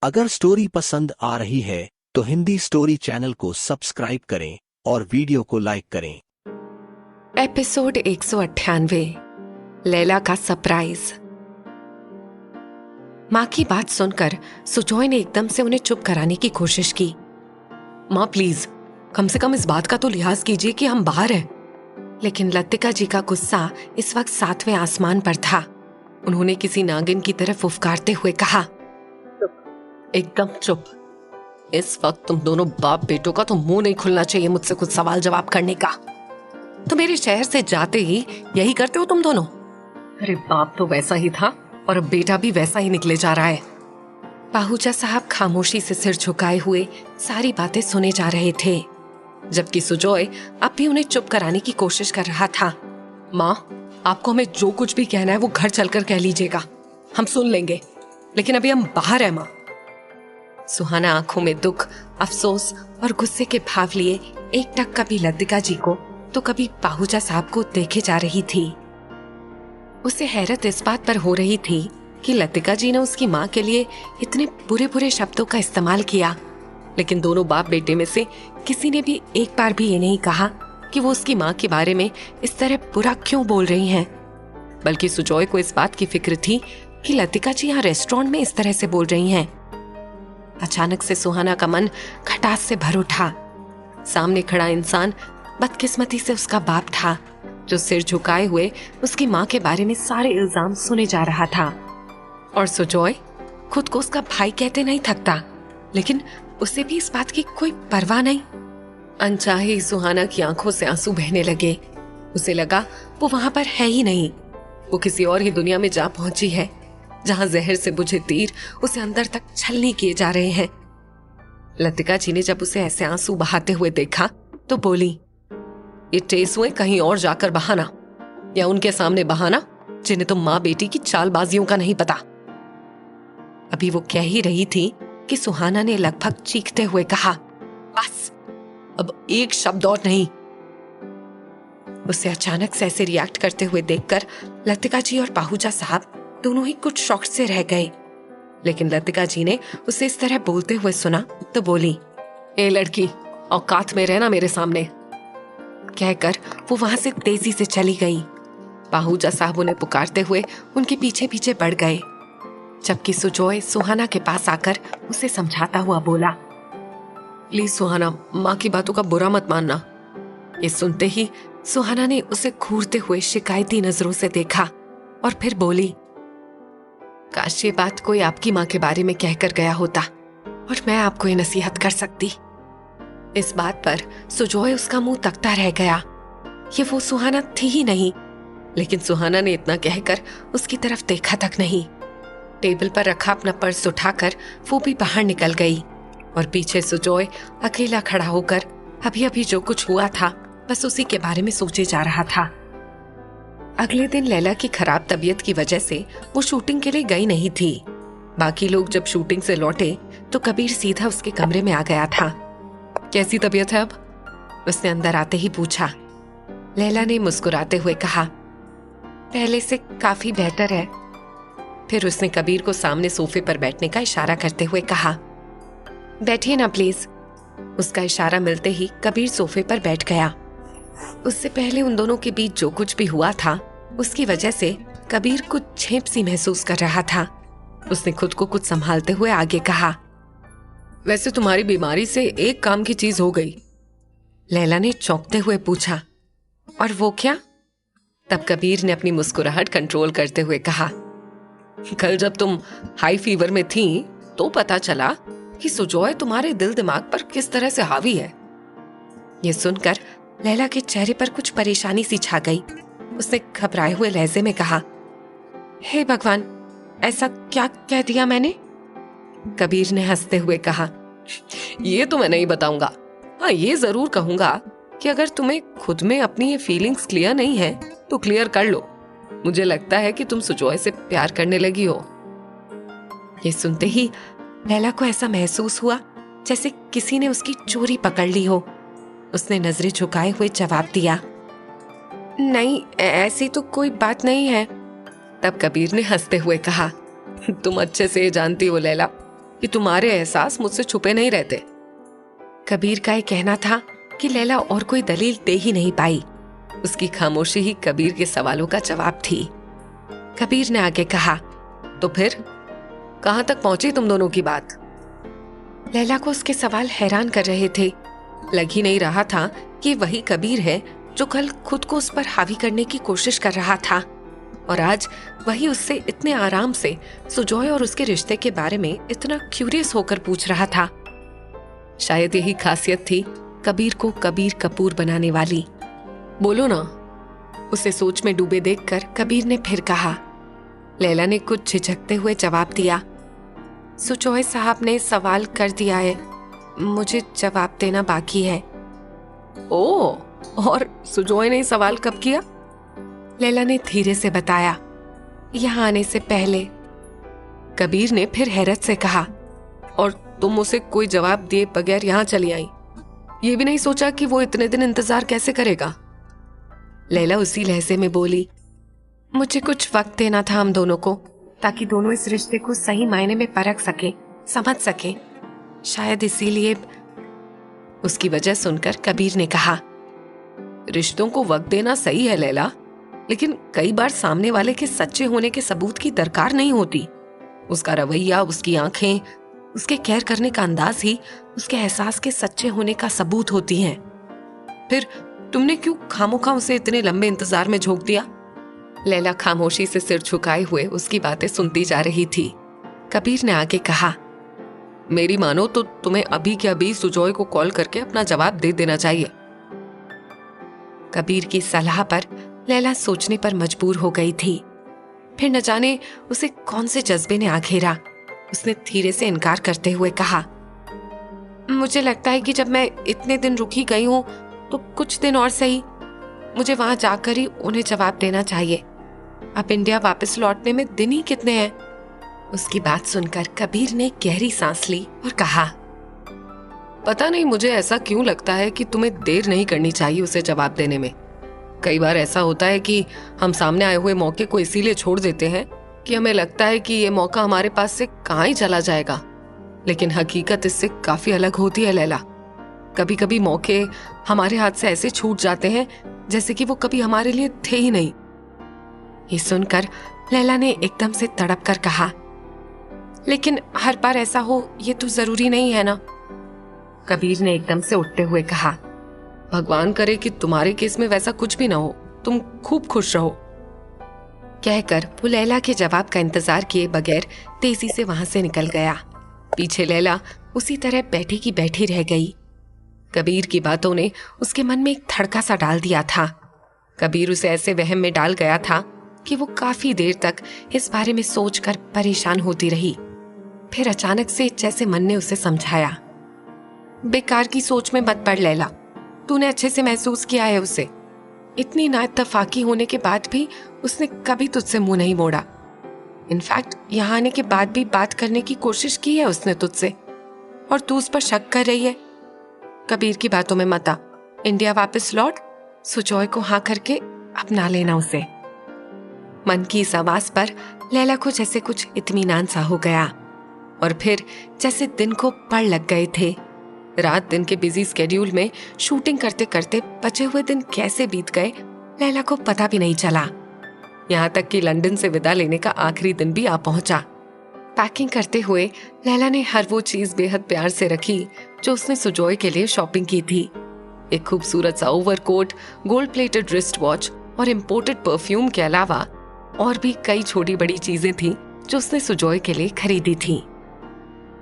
अगर स्टोरी पसंद आ रही है तो हिंदी स्टोरी चैनल को सब्सक्राइब करें और वीडियो को लाइक करें। एपिसोड 198 लैला का सरप्राइज। माँ की बात सुनकर सुजॉय ने एकदम से उन्हें चुप कराने की कोशिश की। माँ प्लीज, कम से कम इस बात का तो लिहाज कीजिए कि हम बाहर हैं। लेकिन लतिका जी का गुस्सा इस वक्त 7वें आसमान पर था। उन्होंने किसी नागिन की तरफ फुफकारते हुए कहा, एकदम चुप। इस वक्त तुम दोनों बाप बेटों का तो मुंह नहीं खुलना चाहिए मुझसे कुछ सवाल जवाब करने का। तो मेरे शहर से जाते ही यही करते हो तुम दोनों? अरे बाप तो वैसा ही था और अब बेटा भी वैसा ही निकले जा रहा है। पाहूजा साहब खामोशी से सिर झुकाए हुए सारी बातें सुने जा रहे थे, जबकि सुजॉय अब भी उन्हें चुप कराने की कोशिश कर रहा था। माँ, आपको हमें जो कुछ भी कहना है वो घर चलकर कह लीजिएगा, हम सुन लेंगे, लेकिन अभी हम बाहर हैं माँ। सुहाना आंखों में दुख, अफसोस और गुस्से के भाव लिए एक टक कभी लतिका जी को तो कभी पाहूजा साहब को देखे जा रही थी। उसे हैरत इस बात पर हो रही थी कि लतिका जी ने उसकी माँ के लिए इतने बुरे बुरे शब्दों का इस्तेमाल किया, लेकिन दोनों बाप बेटे में से किसी ने भी एक बार भी ये नहीं कहा कि वो उसकी माँ के बारे में इस तरह बुरा क्यों बोल रही हैं। बल्कि सुजॉय को इस बात की फिक्र थी कि लतिका जी यहाँ रेस्टोरेंट में इस तरह से बोल रही हैं। अचानक से सुहाना का मन खटास से भर उठा। सामने खड़ा इंसान बदकिस्मती से उसका बाप था, जो सिर झुकाए हुए उसकी माँ के बारे में सारे इल्जाम सुने जा रहा था। और सुजॉय खुद को उसका भाई कहते नहीं थकता, लेकिन उसे भी इस बात की कोई परवाह नहीं। अनचाहे सुहाना की आंखों से आंसू बहने लगे। उसे लगा वो वहां पर है ही नहीं, वो किसी और ही दुनिया में जा पहुंची है, जहां जहर से बुझे तीर उसे अंदर तक छलनी किए जा रहे हैं। लतिका जी ने जब उसे ऐसे आंसू बहाते हुए देखा तो बोली, ये टेसुए कहीं और जाकर बहाना, या उनके सामने बहाना जिन्हें तो माँ बेटी की चालबाजियों का नहीं पता। अभी वो कह ही रही थी कि सुहाना ने लगभग चीखते हुए कहा, बस अब एक शब्द और नहीं। उसे अचानक से ऐसे रिएक्ट करते हुए देखकर लतिका जी और पाहूजा साहब दोनों ही कुछ शॉक से रह गए। लेकिन लतिका जी ने उसे इस तरह बोलते हुए सुना तो बोली, ए लड़की, औकात में रहना मेरे सामने। कहकर वो वहां से तेजी से चली गई। पाहूजा साहब उन्हें पुकारते हुए उनके पीछे पीछे बढ़ गए, जबकि सुजॉय सुहाना के पास आकर उसे समझाता हुआ बोला, प्लीज सुहाना, माँ की बातों का बुरा मत मानना। ये सुनते ही सुहाना ने उसे घूरते हुए शिकायती नजरों से देखा और फिर बोली, काश ये बात कोई आपकी माँ के बारे में कहकर गया होता और मैं आपको ये नसीहत कर सकती। इस बात पर सुजॉय उसका मुंह तकता रह गया। ये वो सुहाना थी ही नहीं, लेकिन सुहाना ने इतना कहकर उसकी तरफ देखा तक नहीं। टेबल पर रखा अपना पर्स उठाकर वो भी बाहर निकल गई और पीछे सुजॉय अकेला खड़ा होकर अभी अभी जो कुछ हुआ था बस उसी के बारे में सोचे जा रहा था। अगले दिन लैला की खराब तबीयत की वजह से वो शूटिंग के लिए गई नहीं थी। बाकी लोग जब शूटिंग से लौटे तो कबीर सीधा उसके कमरे में आ गया था। कैसी तबीयत है अब? उसने अंदर आते ही पूछा। लैला ने मुस्कुराते हुए कहा, पहले से काफी बेहतर है। फिर उसने कबीर को सामने सोफे पर बैठने का इशारा करते हुए कहा, बैठिए ना प्लीज। उसका इशारा मिलते ही कबीर सोफे पर बैठ गया। उससे पहले उन दोनों के बीच जो कुछ भी हुआ था उसकी वजह से कबीर कुछ झेप सी महसूस कर रहा था। उसने खुद को कुछ संभालते हुए आगे कहा, वैसे तुम्हारी बीमारी से एक काम की चीज हो गई। लैला ने चौंकते हुए पूछा, और वो क्या? तब कबीर ने अपनी मुस्कुराहट कंट्रोल करते हुए कहा, कल जब तुम हाई फीवर में थी तो पता चला कि सुजॉय तुम्हारे दिल दिमाग पर किस तरह से हावी है। ये सुनकर लैला के चेहरे पर कुछ परेशानी सी छा गई। उसने घबराए हुए लहजे में कहा, हे भगवान, ऐसा क्या कह दिया मैंने? कबीर ने हंसते हुए कहा, ये तो मैं नहीं बताऊंगा। हाँ, ये जरूर कहूंगा कि अगर तुम्हें खुद में अपनी ये फीलिंग्स क्लियर नहीं है तो क्लियर कर लो। मुझे लगता है कि तुम सुजॉय से प्यार करने लगी हो। ये सुनते ही लैला को ऐसा महसूस हुआ जैसे किसी ने उसकी चोरी पकड़ ली हो। उसने नजरें झुकाए हुए जवाब दिया, नहीं, ऐसी तो कोई बात नहीं है। तब कबीर ने हंसते हुए कहा, तुम अच्छे से जानती हो लैला कि तुम्हारे एहसास मुझसे छुपे नहीं रहते। कबीर का ये कहना था कि लैला और कोई दलील दे ही नहीं पाई। उसकी खामोशी ही कबीर के सवालों का जवाब थी। कबीर ने आगे कहा, तो फिर कहां तक पहुंची तुम दोनों की बात? लैला को उसके सवाल हैरान कर रहे थे। लग ही नहीं रहा था कि वही कबीर है जो कल खुद को उस पर हावी करने की कोशिश कर रहा था, और आज वही उससे इतने आराम से सुजॉय और उसके रिश्ते के बारे में इतना क्यूरियस होकर पूछ रहा था। शायद यही खासियत थी कबीर को कबीर कपूर बनाने वाली। बोलो ना, उसे सोच में डूबे देखकर कबीर ने फिर कहा। लैला ने कुछ झिझकते हुए जवाब दिया, सुजॉय साहब ने सवाल कर दिया है, मुझे जवाब देना बाकी है। ओह, और सुजॉय ने सवाल कब किया? लैला ने धीरे से बताया, यहाँ आने से पहले। कबीर ने फिर हैरत से कहा, और तुम उसे कोई जवाब दिए बगैर यहाँ चली आई? ये भी नहीं सोचा कि वो इतने दिन इंतजार कैसे करेगा? लैला उसी लहजे में बोली, मुझे कुछ वक्त देना था हम दोनों को, ताकि दोनों इस रिश्ते को सही मायने में परख सके, समझ सके। शायद इसीलिए। उसकी वजह सुनकर कबीर ने कहा, रिश्तों को वक्त देना सही है लैला, लेकिन कई बार सामने वाले के सच्चे होने के सबूत की दरकार नहीं होती। उसका रवैया, उसकी आंखें, उसके केयर करने का अंदाज ही उसके एहसास के सच्चे होने का सबूत होती हैं। फिर तुमने क्यों खामोखा उसे इतने लंबे इंतजार में झोंक दिया? लैला खामोशी से सिर झुकाए हुए उसकी बातें सुनती जा रही थी। कबीर ने आगे कहा, मेरी मानो तो तुम्हें अभी के अभी सुजॉय को कॉल करके अपना जवाब दे देना चाहिए। कबीर की सलाह पर लैला सोचने पर मजबूर हो गई थी। फिर न जाने उसे कौन से जज्बे ने आ घेरा। उसने धीरे से इनकार करते हुए कहा, मुझे लगता है कि जब मैं इतने दिन रुकी गई हूं तो कुछ दिन और सही, मुझे वहां जाकर ही उन्हें जवाब देना चाहिए। अब इंडिया वापस लौटने में दिन ही कितने हैं? उसकी बात सुनकर कबीर ने गहरी सांस ली और कहा, पता नहीं मुझे ऐसा क्यों लगता है कि तुम्हें देर नहीं करनी चाहिए उसे जवाब देने में। कई बार ऐसा होता है कि हम सामने आए हुए मौके को इसीलिए छोड़ देते हैं कि हमें लगता है कि ये मौका हमारे पास से कहाँ ही चला जाएगा, लेकिन हकीकत इससे काफी अलग होती है लैला। कभी कभी मौके हमारे हाथ से ऐसे छूट जाते हैं जैसे कि वो कभी हमारे लिए थे ही नहीं। ये सुनकर लैला ने एकदम से तड़प कर कहा, लेकिन हर बार ऐसा हो ये तो जरूरी नहीं है ना? कबीर ने एकदम से उठते हुए कहा, भगवान करे कि तुम्हारे केस में वैसा कुछ भी ना हो, तुम खूब खुश रहो। कहकर वो लैला के जवाब का इंतजार किए बगैर तेजी से वहां से निकल गया। पीछे लैला उसी तरह बैठी की बैठी रह गई। कबीर की बातों ने उसके मन में एक धड़का सा डाल दिया था। कबीर उसे ऐसे वहम में डाल गया था कि वो काफी देर तक इस बारे में सोचकर परेशान होती रही। फिर अचानक से जैसे मन ने उसे समझाया, बेकार की सोच में मत पड़ लैला, तूने अच्छे से महसूस किया है उसे। इतनी नाइत्तफाकी होने के बाद भी उसने कभी तुझसे मुंह नहीं मोड़ा। इनफैक्ट यहाँ आने के बाद भी बात करने की कोशिश की है उसने तुझसे, और तू उस पर शक कर रही है। कबीर की बातों में मत आ, इंडिया वापस लौट, सुजॉय को हाँ करके अपना लेना उसे। मन की इस आवाज पर लैला को जैसे कुछ इत्मीनान सा हो गया, और फिर जैसे दिन को पड़ लग गए थे। रात दिन के बिजी स्केड्यूल में शूटिंग करते करते बचे हुए दिन कैसे बीत गए लैला को पता भी नहीं चला। यहाँ तक कि लंदन से विदा लेने का आखिरी दिन भी आ पहुंचा। पैकिंग करते हुए लैला ने हर वो चीज बेहद प्यार से रखी जो उसने सुजॉय के लिए शॉपिंग की थी। एक खूबसूरत सा overcoat, gold plated wrist watch और इम्पोर्टेड परफ्यूम के अलावा और भी कई छोटी बड़ी चीजें थी जो उसने सुजॉय के लिए खरीदी थी।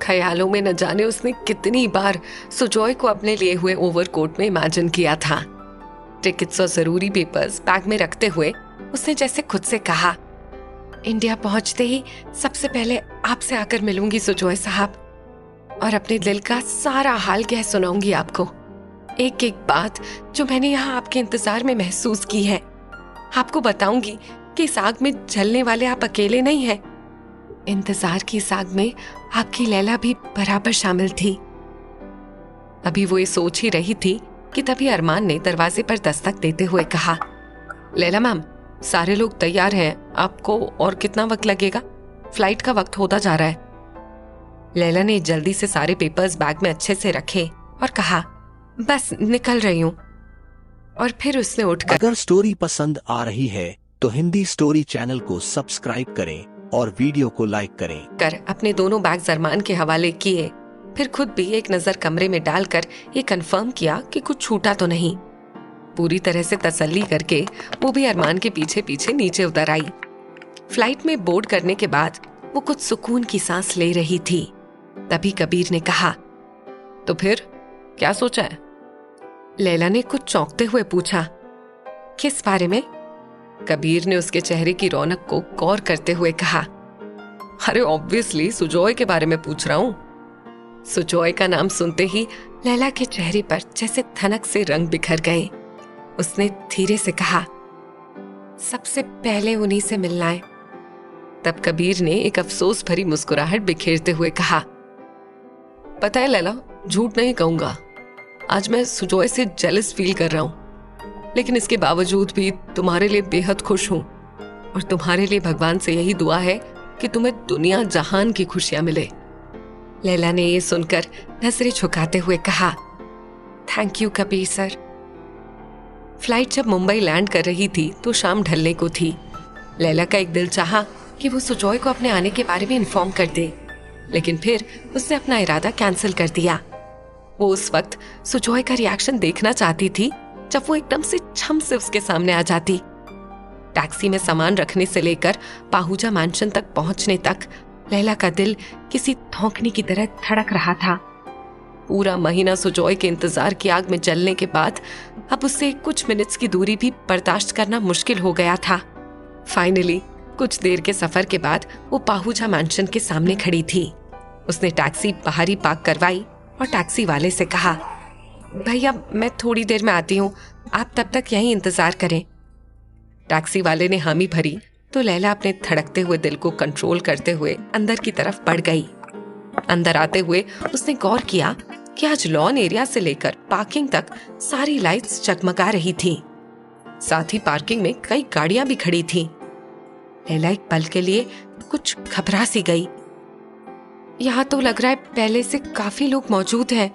ख्यालों में न जाने उसने कितनी बार सुजॉय को अपने लिए हुए ओवरकोट में इमेजिन किया था। टिकट्स और जरूरी पेपर्स बैग में रखते हुए उसने जैसे खुद से कहा, इंडिया पहुंचते ही सबसे पहले आपसे आकर मिलूंगी सुजॉय साहब, और अपने दिल का सारा हाल कह सुनाऊंगी आपको। एक एक बात जो मैंने यहाँ आपके इंतजार में महसूस की है। आपको बताऊंगी कि इस आग में जलने वाले आप अकेले नहीं हैं। इंतजार की इस आग में आपकी लैला भी बराबर शामिल थी। अभी वो ये सोच ही रही थी कि तभी अरमान ने दरवाजे पर दस्तक देते हुए कहा, लैला मैम, सारे लोग तैयार हैं, आपको और कितना वक्त लगेगा? फ्लाइट का वक्त होता जा रहा है। लैला ने जल्दी से सारे पेपर्स बैग में अच्छे से रखे और कहा, बस निकल रही हूँ। और फिर उसने उठकर अगर स्टोरी पसंद आ रही है तो हिंदी स्टोरी चैनल को सब्सक्राइब करें और वीडियो को लाइक करें। अपने दोनों बैग्स अरमान के हवाले किए। फिर खुद भी एक नजर कमरे में डालकर ये कंफर्म किया कि कुछ छूटा तो नहीं। पूरी तरह से तसल्ली करके वो भी अरमान के पीछे पीछे नीचे उतर आई। फ्लाइट में बोर्ड करने के बाद वो कुछ सुकून की सांस ले रही थी। तभी कबीर ने कहा, तो फिर क्या सोचा है? लैला ने कुछ चौंकते हुए पूछा, किस बारे में? कबीर ने उसके चेहरे की रौनक को गौर करते हुए कहा, अरे ऑब्वियसली सुजॉय के बारे में पूछ रहा हूं। सुजॉय का नाम सुनते ही लैला के चेहरे पर जैसे धनक से रंग बिखर गए। उसने धीरे से कहा, सबसे पहले उन्हीं से मिलना है। तब कबीर ने एक अफसोस भरी मुस्कुराहट बिखेरते हुए कहा, पता है लैला, झूठ नहीं कहूंगा, आज मैं सुजॉय से जेलस फील कर रहा हूं, लेकिन इसके बावजूद भी तुम्हारे लिए बेहद खुश हूं। और तुम्हारे लिए भगवान से यही दुआ है कि तुम्हें दुनिया जहान की खुशियां मिले। लैला ने ये सुनकर नजरें झुकाते हुए कहा, thank you Kabir sir. Flight जब मुंबई लैंड कर रही थी तो शाम ढलने को थी। लैला का एक दिल चाहा कि वो सुजॉय को अपने आने के बारे में इन्फॉर्म कर दे, लेकिन फिर उसने अपना इरादा कैंसिल कर दिया। वो उस वक्त सुजॉय का रिएक्शन देखना चाहती थी जब वो एकदम से छम से उसके सामने आ जाती। टैक्सी में सामान रखने से लेकर पाहुजा मैंशन तक पहुंचने तक लैला का दिल किसी धौंकने की तरह धड़क रहा था। पूरा महीना सुजॉय के इंतजार की आग में जलने के बाद अब उससे कुछ मिनट्स की दूरी भी बर्दाश्त करना मुश्किल हो गया था। फाइनली कुछ देर के सफर के बाद वो पाहुजा मैंशन के सामने खड़ी थी। उसने टैक्सी बाहर ही पार्क करवाई और टैक्सी वाले से कहा, भैया मैं थोड़ी देर में आती हूँ, आप तब तक यहीं इंतजार करें। टैक्सी वाले ने हामी भरी तो लैला अपने धड़कते हुए दिल को कंट्रोल करते हुए अंदर की तरफ बढ़ गई। अंदर आते हुए उसने गौर किया कि आज लॉन एरिया से लेकर पार्किंग तक सारी लाइट्स जगमगा रही थी। साथ ही पार्किंग में कई गाड़ियां भी खड़ी थी। लैला एक पल के लिए कुछ घबरा सी गई। यहाँ तो लग रहा है पहले से काफी लोग मौजूद हैं।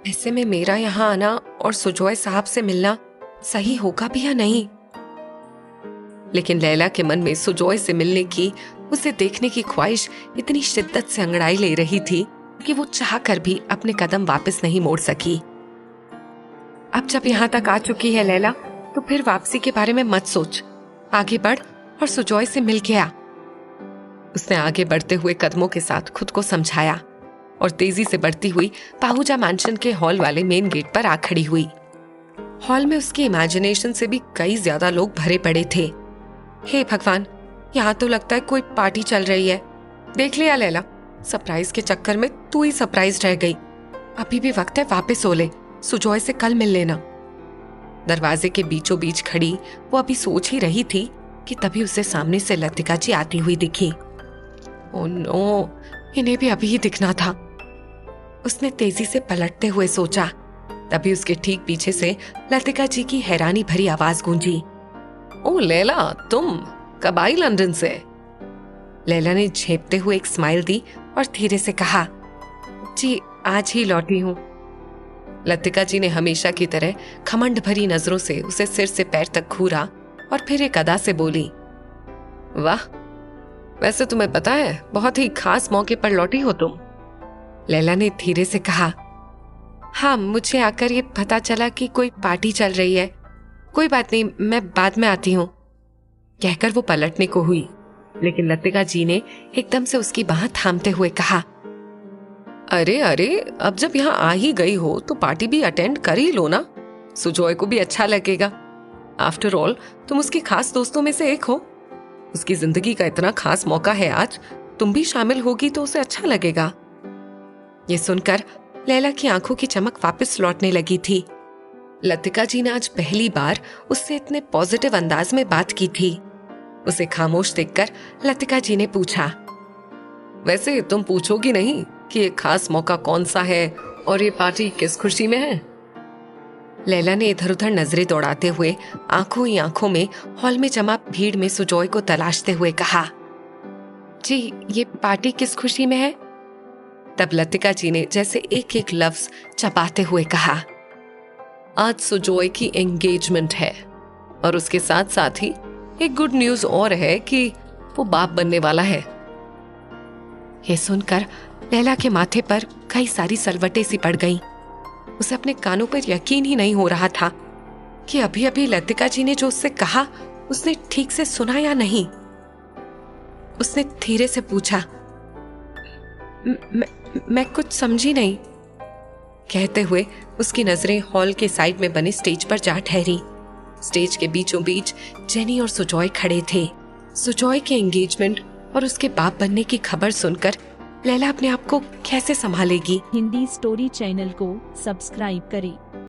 ऐसे में मेरा यहाँ आना और सुजॉय साहब से मिलना सही होगा भी या नहीं? लेकिन लैला के मन में सुजॉय से मिलने की, उसे देखने की ख्वाहिश इतनी शिद्दत से अंगड़ाई ले रही थी कि वो चाहकर भी अपने कदम वापस नहीं मोड़ सकी। अब जब यहाँ तक आ चुकी है लैला, तो फिर वापसी के बारे में मत सोच, आगे बढ़ और सुजॉय से मिल के आ। उसने आगे बढ़ते हुए कदमों के साथ खुद को समझाया और तेजी से बढ़ती हुई पाहुजा मैंशन के हॉल वाले मेन गेट पर आ खड़ी हुई। हॉल में उसकी इमेजिनेशन से भी कई ज्यादा लोग भरे पड़े थे। हे भगवान, यहाँ तो लगता है कोई पार्टी चल रही है। देख लिया लैला, सरप्राइज के चक्कर में तू ही सरप्राइज रह गई। अभी भी वक्त है, वापस हो ले, सुजॉय से कल मिल लेना। दरवाजे के बीचों बीच खड़ी वो अभी सोच ही रही थी कि तभी उसे सामने से लतिका जी आती हुई दिखी। ओह नो, इन्हें भी अभी ही दिखना था। उसने तेजी से पलटते हुए सोचा। तभी उसके ठीक पीछे से लतिका जी की हैरानी भरी आवाज गूंजी, ओ लैला, तुम कब आई लंदन से? लैला ने झेपते हुए एक स्माइल दी और धीरे से कहा, जी आज ही लौटी हूँ। लतिका जी ने हमेशा की तरह घमंड भरी नजरों से उसे सिर से पैर तक घूरा और फिर एक अदा से बोली, वाह, वैसे तुम्हें पता है बहुत ही खास मौके पर लौटी हो तुम। लैला ने धीरे से कहा, हाँ, मुझे आकर ये पता चला कि कोई पार्टी चल रही है। कोई बात नहीं, मैं बाद में आती हूँ। कहकर वो पलटने को हुई, लेकिन लतिका जी ने एकदम से उसकी बाह थामते हुए कहा, अरे अरे, अब जब यहाँ आ ही गई हो तो पार्टी भी अटेंड कर ही लो ना, सुजॉय को भी अच्छा लगेगा। आफ्टर ऑल तुम उसकी खास दोस्तों में से एक हो। उसकी जिंदगी का इतना खास मौका है आज, तुम भी शामिल होगी तो उसे अच्छा लगेगा। ये सुनकर लैला की आंखों की चमक वापस लौटने लगी थी। लतिका जी ने आज पहली बार उससे इतने पॉजिटिव अंदाज में बात की थी। उसे खामोश देखकर लतिका जी ने पूछा, वैसे तुम पूछोगी नहीं कि ये खास मौका कौन सा है और ये पार्टी किस खुशी में है? लैला ने इधर उधर नजरें दौड़ाते हुए आंखों ही आंखों में हॉल में जमा भीड़ में सुजॉय को तलाशते हुए कहा, जी ये पार्टी किस खुशी में है? तब लतिका जी ने जैसे एक एक लफ्ज चबाते हुए कहा, आज सुजॉय की एंगेजमेंट है और उसके साथ साथ ही एक गुड न्यूज और है कि वो बाप बनने वाला है। ये सुनकर लैला के माथे पर कई सारी सलवटें सी पड़ गईं। उसे अपने कानों पर यकीन ही नहीं हो रहा था कि अभी अभी लतिका जी ने जो उससे कहा उसने ठीक से सुना या नहीं। उसने धीरे से पूछा, मैं कुछ समझी नहीं। कहते हुए उसकी नजरें हॉल के साइड में बने स्टेज पर जा ठहरी। स्टेज के बीचों बीच जेनी और सुजॉय खड़े थे। सुजॉय के एंगेजमेंट और उसके बाप बनने की खबर सुनकर लैला अपने आप को कैसे संभालेगी। हिंदी स्टोरी चैनल को सब्सक्राइब करें।